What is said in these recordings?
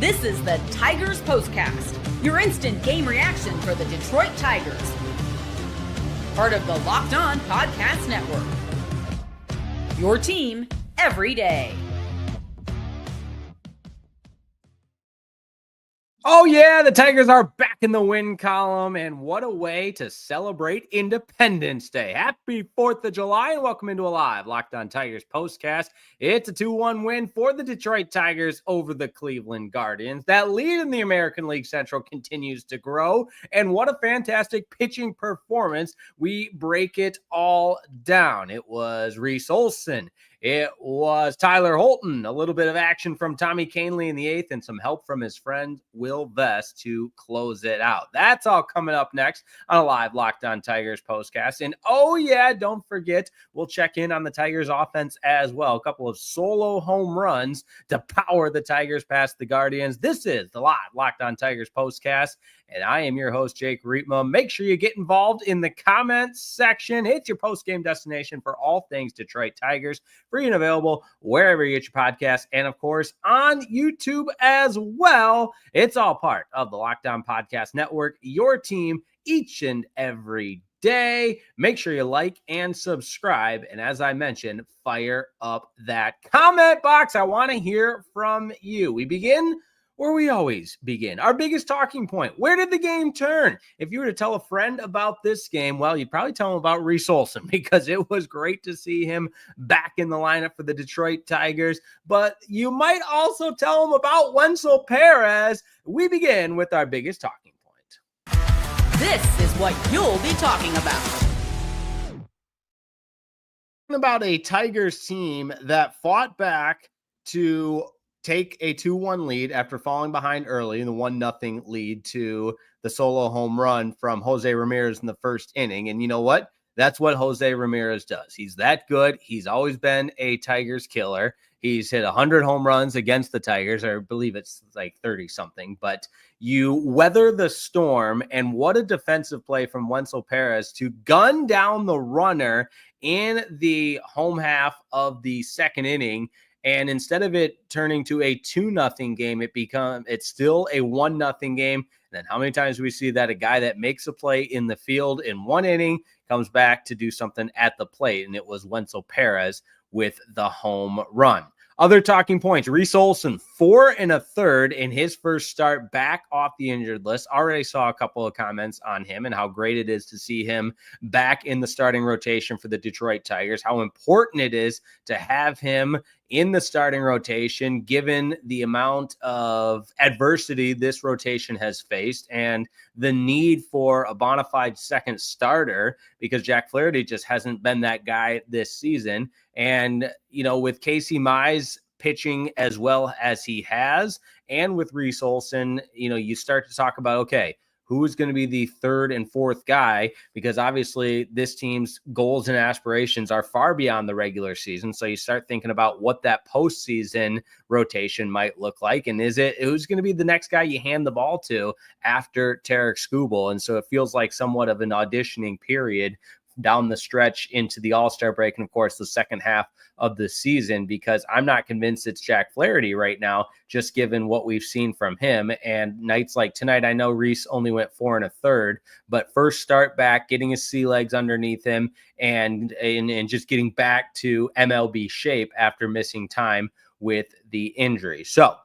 This is the Tigers Postcast, your instant game reaction for the Detroit Tigers. Part of the Locked On Podcast Network. Your team every day. Oh yeah, the Tigers are back in the win column, and what a way to celebrate Independence Day. Happy 4th of July, and welcome into a live Locked On Tigers postcast. It's a 2-1 win for the Detroit Tigers over the Cleveland Guardians. That lead in the American League Central continues to grow, and what a fantastic pitching performance. We break it all down. It was Reese Olson. It was Tyler Holton, a little bit of action from Tommy Kahnle in the 8th, and some help from his friend Will Vest to close it out. That's all coming up next on a live Locked On Tigers postcast. And oh yeah, don't forget, we'll check in on the Tigers offense as well. A couple of solo home runs to power the Tigers past the Guardians. This is the live Locked On Tigers postcast, and I am your host, Jake Riepma. Make sure you get involved in the comments section. It's your post-game destination for all things Detroit Tigers. Free and available wherever you get your podcasts, and of course on YouTube as well. It's all part of the Locked On Podcast Network, your team each and every day. Make sure you like and subscribe, and as I mentioned, fire up that comment box. I want to hear from you. We begin where we always begin. Our biggest talking point. Where did the game turn? If you were to tell a friend about this game, well, you'd probably tell them about Reese Olson, because it was great to see him back in the lineup for the Detroit Tigers. But you might also tell them about Wel Perez. We begin with our biggest talking point. This is what you'll be talking About a Tigers team that fought back to take a 2-1 lead after falling behind early in the 1-0 lead to the solo home run from Jose Ramirez in the first inning. And you know what? That's what Jose Ramirez does. He's that good. He's always been a Tigers killer. He's hit 100 home runs against the Tigers, or I believe it's like 30 something, but you weather the storm. And what a defensive play from Wenceel Perez to gun down the runner in the home half of the second inning. And instead of it turning to a 2-0 game, it's still a 1-0 game. And then how many times do we see that a guy that makes a play in the field in one inning comes back to do something at the plate? And it was Wenceel Perez with the home run. Other talking points: Reese Olson, 4 1/3 in his first start back off the injured list. Already saw a couple of comments on him and how great it is to see him back in the starting rotation for the Detroit Tigers, how important it is to have him in the starting rotation, given the amount of adversity this rotation has faced and the need for a bona fide second starter, because Jack Flaherty just hasn't been that guy this season. And, you know, with Casey Mize pitching as well as he has, and with Reese Olson, you know, you start to talk about, okay, who is going to be the third and fourth guy? Because obviously this team's goals and aspirations are far beyond the regular season. So you start thinking about what that postseason rotation might look like. And who's going to be the next guy you hand the ball to after Tarek Skubal? And so it feels like somewhat of an auditioning period down the stretch into the All-Star break, and of course the second half of the season, because I'm not convinced it's Jack Flaherty right now, just given what we've seen from him. And nights like tonight, I know Reese only went 4 1/3, but first start back, getting his sea legs underneath him and just getting back to MLB shape after missing time with the injury. So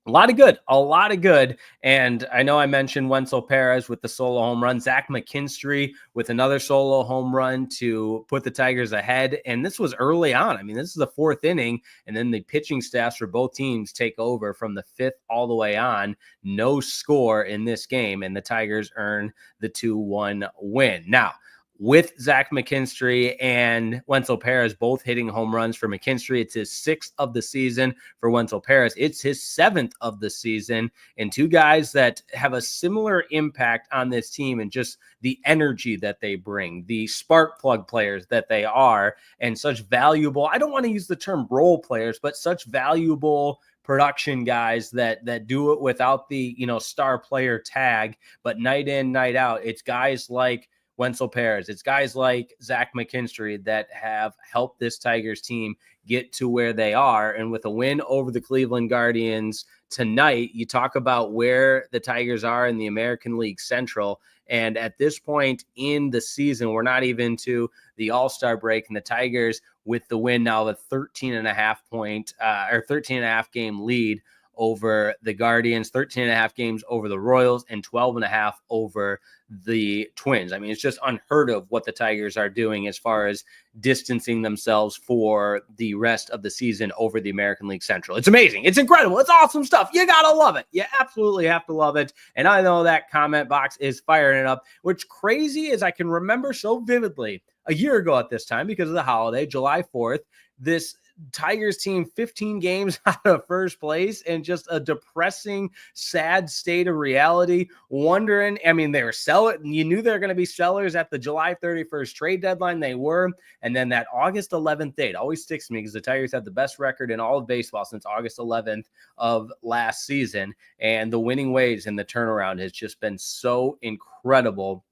a lot of good. And I know I mentioned Wenceel Perez with the solo home run, Zach McKinstry with another solo home run to put the Tigers ahead. And this was early on. I mean, this is the 4th inning, and then the pitching staffs for both teams take over from the 5th all the way on. No score in this game, and the Tigers earn the 2-1 win. Now, with Zach McKinstry and Wenceel Perez both hitting home runs. For McKinstry, it's his 6th of the season. For Wenceel Perez, it's his 7th of the season. And two guys that have a similar impact on this team, and just the energy that they bring, the spark plug players that they are, and such valuable, I don't want to use the term role players, but such valuable production guys that do it without the, star player tag, but night in, night out. It's guys like Wenceel Perez. It's guys like Zach McKinstry that have helped this Tigers team get to where they are. And with a win over the Cleveland Guardians tonight, you talk about where the Tigers are in the American League Central. And at this point in the season, we're not even to the All-Star break, and the Tigers with the win now, a 13.5 game lead over the Guardians, 13.5 games over the Royals, and 12.5 over the Twins. I mean, it's just unheard of what the Tigers are doing as far as distancing themselves for the rest of the season over the American League Central. It's amazing. It's incredible. It's awesome stuff. You got to love it. You absolutely have to love it. And I know that comment box is firing it up. What's crazy is I can remember so vividly a year ago at this time, because of the holiday, July 4th, this Tigers team 15 games out of first place, and just a depressing, sad state of reality. Wondering, I mean, they were selling. You knew they were going to be sellers at the July 31st trade deadline. They were. And then that August 11th date always sticks to me, because the Tigers had the best record in all of baseball since August 11th of last season. And the winning ways and the turnaround has just been so incredible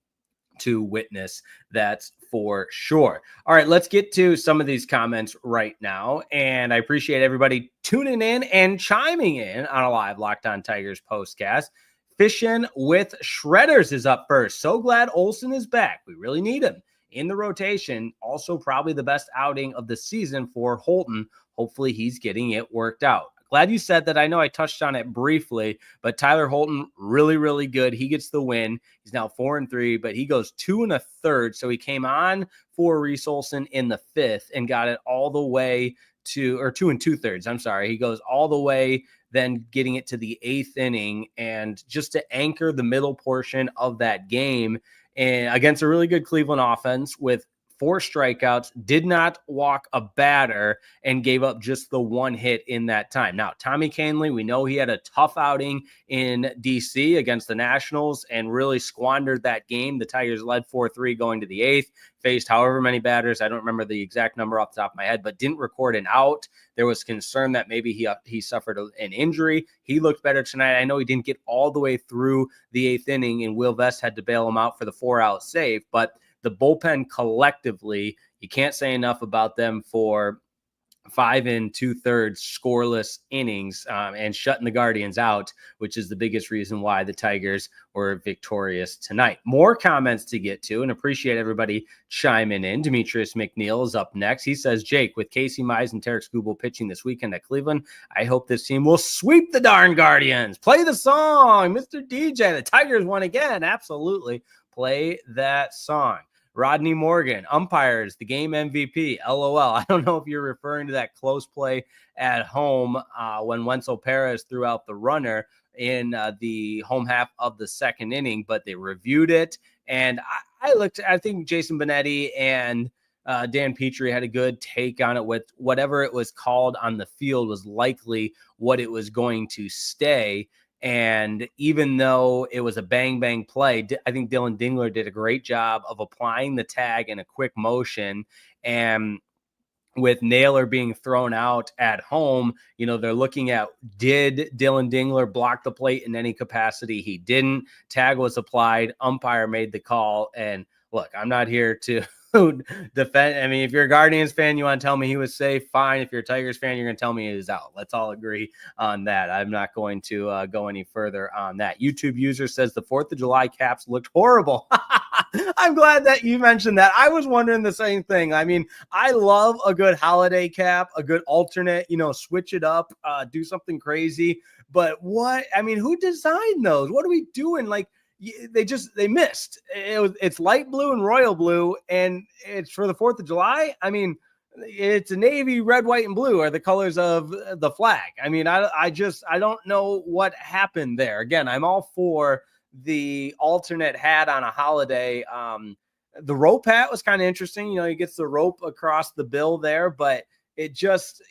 to witness. That's for sure. All right, let's get to some of these comments right now. And I appreciate everybody tuning in and chiming in on a live Locked On Tigers postcast. Fishing with Shredders is up first. So glad Olson is back. We really need him in the rotation. Also, probably the best outing of the season for Holton. Hopefully he's getting it worked out. Glad you said that. I know I touched on it briefly, but Tyler Holton, really, really good. He gets the win. He's now 4-3, but he goes 2 1/3. So he came on for Reese Olson in the 5th and got it all the way to, or 2 2/3. I'm sorry. He goes all the way, then getting it to the 8th inning. And just to anchor the middle portion of that game, and against a really good Cleveland offense with 4 strikeouts, did not walk a batter, and gave up just the 1 hit in that time. Now, Tommy Kahnle, we know he had a tough outing in DC against the Nationals and really squandered that game. The Tigers led 4-3 going to the 8th, faced however many batters. I don't remember the exact number off the top of my head, but didn't record an out. There was concern that maybe he suffered an injury. He looked better tonight. I know he didn't get all the way through the 8th inning, and Will Vest had to bail him out for the 4-out save, but the bullpen collectively, you can't say enough about them for 5 2/3 scoreless innings and shutting the Guardians out, which is the biggest reason why the Tigers were victorious tonight. More comments to get to, and appreciate everybody chiming in. Demetrius McNeil is up next. He says, Jake, with Casey Mize and Tarek Skubal pitching this weekend at Cleveland, I hope this team will sweep the darn Guardians. Play the song, Mr. DJ. The Tigers won again. Absolutely. Play that song. Rodney Morgan, umpires, the game MVP, LOL. I don't know if you're referring to that close play at home when Wenceel Perez threw out the runner in the home half of the 2nd inning, but they reviewed it. And I think Jason Benetti and Dan Petrie had a good take on it. With whatever it was called on the field was likely what it was going to stay. And even though it was a bang play, I think Dylan Dingler did a great job of applying the tag in a quick motion. And with Naylor being thrown out at home, you know, they're looking at, did Dylan Dingler block the plate in any capacity? He didn't. Tag was applied. Umpire made the call. And look, I'm not here to defend. I mean, if you're a Guardians fan, you want to tell me he was safe, fine. If you're a Tigers fan, you're going to tell me he was out. Let's all agree on that. I'm not going to go any further on that. YouTube user says the 4th of July caps looked horrible. I'm glad that you mentioned that. I was wondering the same thing. I mean, I love a good holiday cap, a good alternate, you know, switch it up, do something crazy. But who designed those? What are we doing? Like, they missed. It's light blue and royal blue, and it's for the 4th of July. I mean, it's a navy, red, white, and blue are the colors of the flag. I mean, I don't know what happened there. Again, I'm all for the alternate hat on a holiday. The rope hat was kind of interesting. You know, he gets the rope across the bill there, but it just,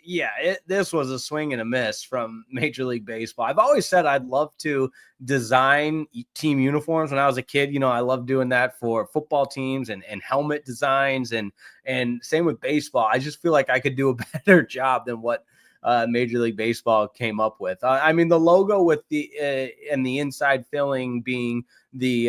this was a swing and a miss from Major League Baseball. I've always said I'd love to design team uniforms. When I was a kid, you know, I loved doing that for football teams and helmet designs, and same with baseball. I just feel like I could do a better job than what Major League Baseball came up with. I mean, the logo with the and the inside filling being the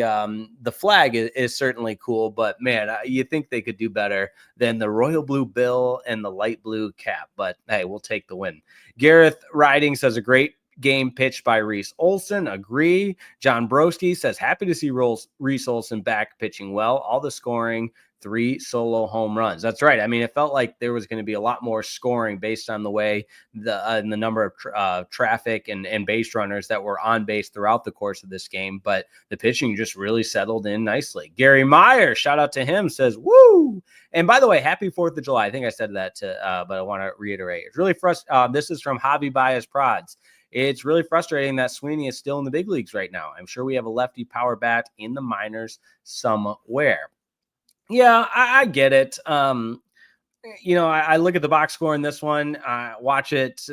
flag is certainly cool, but man, you think they could do better than the royal blue bill and the light blue cap. But hey, we'll take the win. Gareth Riding says a great game pitched by Reese Olson. Agree. John Broski says happy to see Reese Olson back pitching well. All the scoring, 3 solo home runs. That's right. I mean, it felt like there was going to be a lot more scoring based on the way the number of traffic and base runners that were on base throughout the course of this game. But the pitching just really settled in nicely. Gary Meyer, shout out to him, says, woo. And by the way, happy 4th of July. I think I said that, but I want to reiterate. It's really frustrating. This is from Hobby Bias Prods. It's really frustrating that Sweeney is still in the big leagues right now. I'm sure we have a lefty power bat in the minors somewhere. Yeah, I get it. I look at the box score in this one, watch it,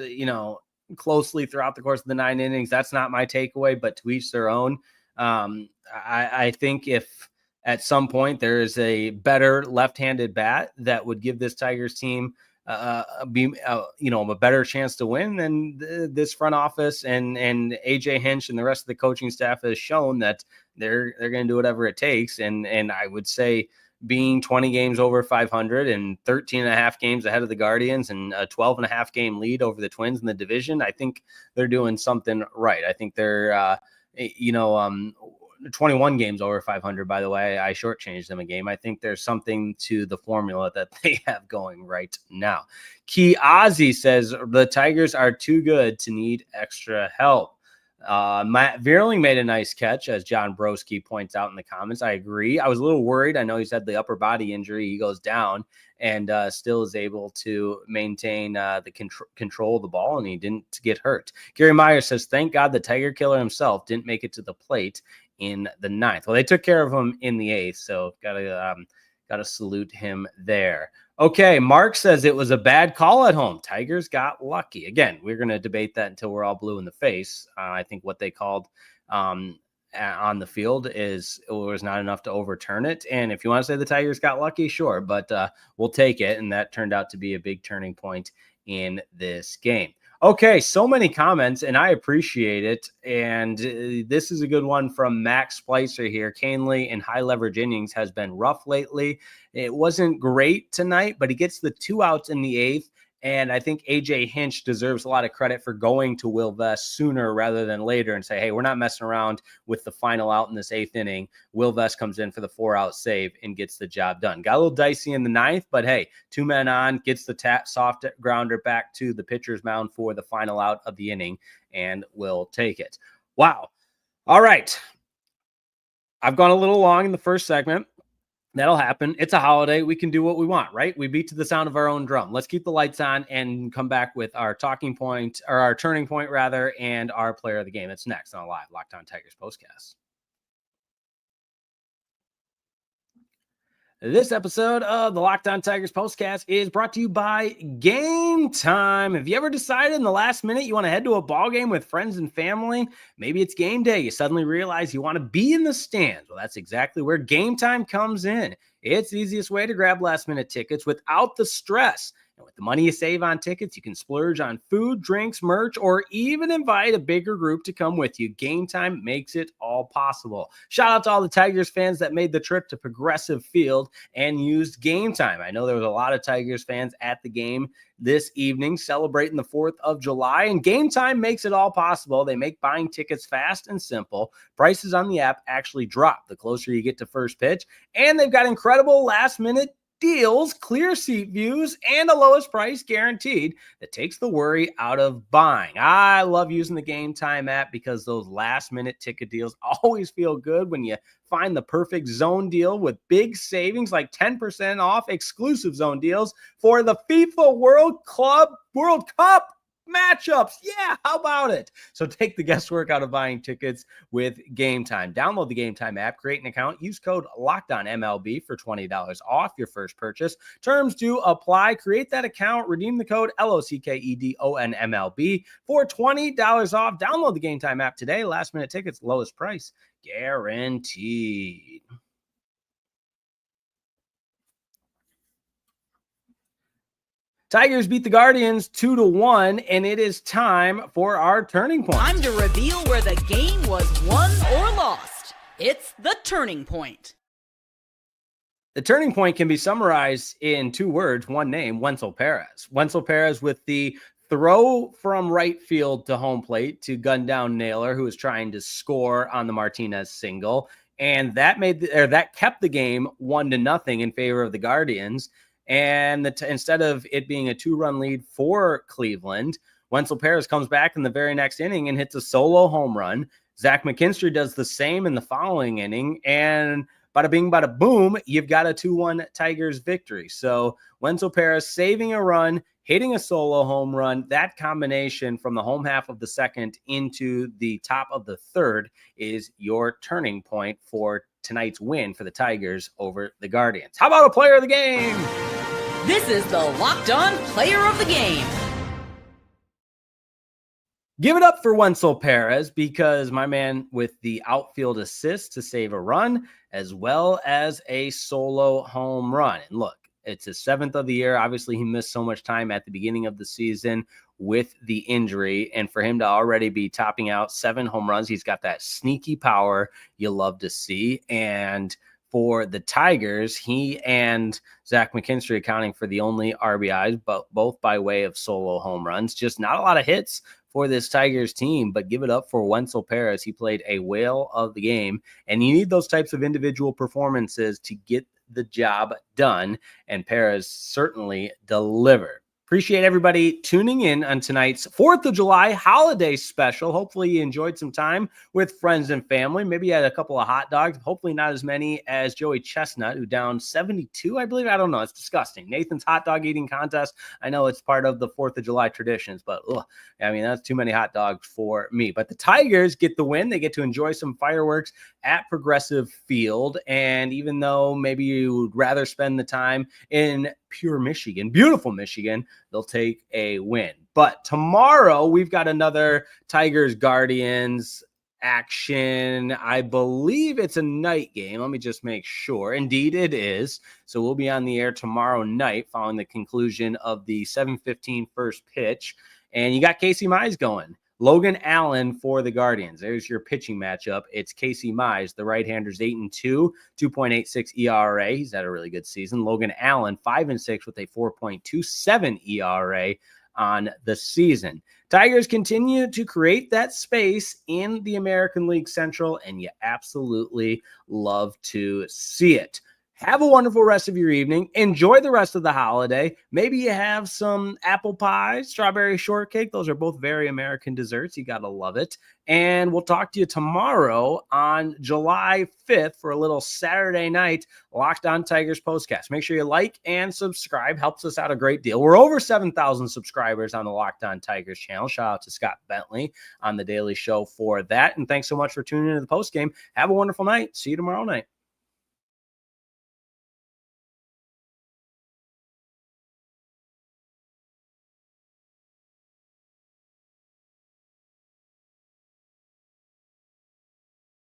closely throughout the course of the 9 innings. That's not my takeaway, but to each their own. I think if at some point there is a better left-handed bat that would give this Tigers team a better chance to win, then this front office and AJ Hinch and the rest of the coaching staff has shown that they're going to do whatever it takes. And I would say being 20 games over 500 and 13 and a half games ahead of the Guardians and a 12 and a half game lead over the Twins in the division, I think they're doing something right. I think they're, 21 games over 500, by the way. I shortchanged them a game. I think there's something to the formula that they have going right now. Key Ozzy says the Tigers are too good to need extra help. Matt Vierling made a nice catch, as John Broski points out in the comments. I agree. I was a little worried. I know he's had the upper body injury. He goes down and still is able to maintain the control of the ball, and he didn't get hurt. Gary Meyer says, thank God the Tiger Killer himself didn't make it to the plate in the 9th. Well, they took care of him in the 8th, so gotta salute him there. Okay, Mark says it was a bad call at home. Tigers got lucky. Again, we're going to debate that until we're all blue in the face. I think what they called on the field was not enough to overturn it. And if you want to say the Tigers got lucky, sure, but we'll take it. And that turned out to be a big turning point in this game. Okay, so many comments, and I appreciate it. And this is a good one from Max Splicer here. Canley in high leverage innings has been rough lately. It wasn't great tonight, but he gets the 2 outs in the 8th. And I think AJ Hinch deserves a lot of credit for going to Will Vest sooner rather than later and say, hey, we're not messing around with the final out in this 8th inning. Will Vest comes in for the 4-out save and gets the job done. Got a little dicey in the 9th, but hey, 2 men on, gets the soft grounder back to the pitcher's mound for the final out of the inning, and will take it. Wow. All right. I've gone a little long in the first segment. That'll happen. It's a holiday. We can do what we want, right? We beat to the sound of our own drum. Let's keep the lights on and come back with our talking point, or our turning point rather, and our player of the game. It's next on a live Locked On Tigers postcast. This episode of the Locked On Tigers postcast is brought to you by Game Time. Have you ever decided in the last minute you want to head to a ball game with friends and family? Maybe it's game day. You suddenly realize you want to be in the stands. Well, that's exactly where Game Time comes in. It's the easiest way to grab last minute tickets without the stress. And with the money you save on tickets, you can splurge on food, drinks, merch, or even invite a bigger group to come with you. Game Time makes it all possible. Shout out to all the Tigers fans that made the trip to Progressive Field and used Game Time. I know there was a lot of Tigers fans at the game this evening celebrating the 4th of July, and Game Time makes it all possible. They make buying tickets fast and simple. Prices on the app actually drop the closer you get to first pitch, and they've got incredible last-minute deals, clear seat views, and a lowest price guaranteed that takes the worry out of buying. I love using the Game Time app because those last-minute ticket deals always feel good when you find the perfect zone deal with big savings like 10% off exclusive zone deals for the FIFA World Cup matchups. Yeah, how about it? So take the guesswork out of buying tickets with Game Time. Download the Game Time app, create an account, use code LOCKEDONMLB for $20 off your first purchase. Terms do apply. Create that account, redeem the code LOCKEDONMLB for $20 off. Download the Game Time app today. Last minute tickets, lowest price guaranteed. Tigers beat the Guardians 2-1, and it is time for our turning point. Time to reveal where the game was won or lost. It's the turning point. The turning point can be summarized in 2 words, one name, Wenceel Perez. Wenceel Perez with the throw from right field to home plate to gun down Naylor, who was trying to score on the Martinez single. And that kept the game 1-0 in favor of the Guardians. And instead of it being a 2-run lead for Cleveland, Wenceel Perez comes back in the very next inning and hits a solo home run. Zach McKinstry does the same in the following inning. And bada bing, bada boom, you've got a 2-1 Tigers victory. So Wenceel Perez saving a run, hitting a solo home run. That combination from the home half of the second into the top of the third is your turning point for tonight's win for the Tigers over the Guardians. How about a player of the game? This is the Locked On Player of the Game. Give it up for Wenceel Perez, because my man with the outfield assist to save a run, as well as a solo home run. And look, it's his 7th of the year. Obviously, he missed so much time at the beginning of the season with the injury. And for him to already be topping out 7 home runs, he's got that sneaky power you love to see. And for the Tigers, he and Zach McKinstry accounting for the only RBIs, but both by way of solo home runs. Just not a lot of hits for this Tigers team, but give it up for Wenceel Perez. He played a whale of the game, and you need those types of individual performances to get the job done, and Perez certainly delivered. Appreciate everybody tuning in on tonight's 4th of July holiday special. Hopefully you enjoyed some time with friends and family. Maybe you had a couple of hot dogs. Hopefully not as many as Joey Chestnut, who downed 72, I believe. I don't know. It's disgusting. Nathan's hot dog eating contest. I know it's part of the 4th of July traditions, but that's too many hot dogs for me. But the Tigers get the win. They get to enjoy some fireworks at Progressive Field. And even though maybe you would rather spend the time in pure Michigan, beautiful Michigan, they'll take a win. But tomorrow we've got another Tigers Guardians action. I believe it's a night game. Let me just make sure. Indeed it is. So we'll be on the air tomorrow night following the conclusion of the 7:15 first pitch. And you got Casey Mize going. Logan Allen for the Guardians. There's your pitching matchup. It's Casey Mize, the right-hander's 8-2, 2.86 ERA. He's had a really good season. Logan Allen, 5-6 with a 4.27 ERA on the season. Tigers continue to create that space in the American League Central, and you absolutely love to see it. Have a wonderful rest of your evening. Enjoy the rest of the holiday. Maybe you have some apple pie, strawberry shortcake. Those are both very American desserts. You got to love it. And we'll talk to you tomorrow on July 5th for a little Saturday night Locked On Tigers postcast. Make sure you like and subscribe. Helps us out a great deal. We're over 7,000 subscribers on the Locked On Tigers channel. Shout out to Scott Bentley on the Daily Show for that. And thanks so much for tuning into the postgame. Have a wonderful night. See you tomorrow night.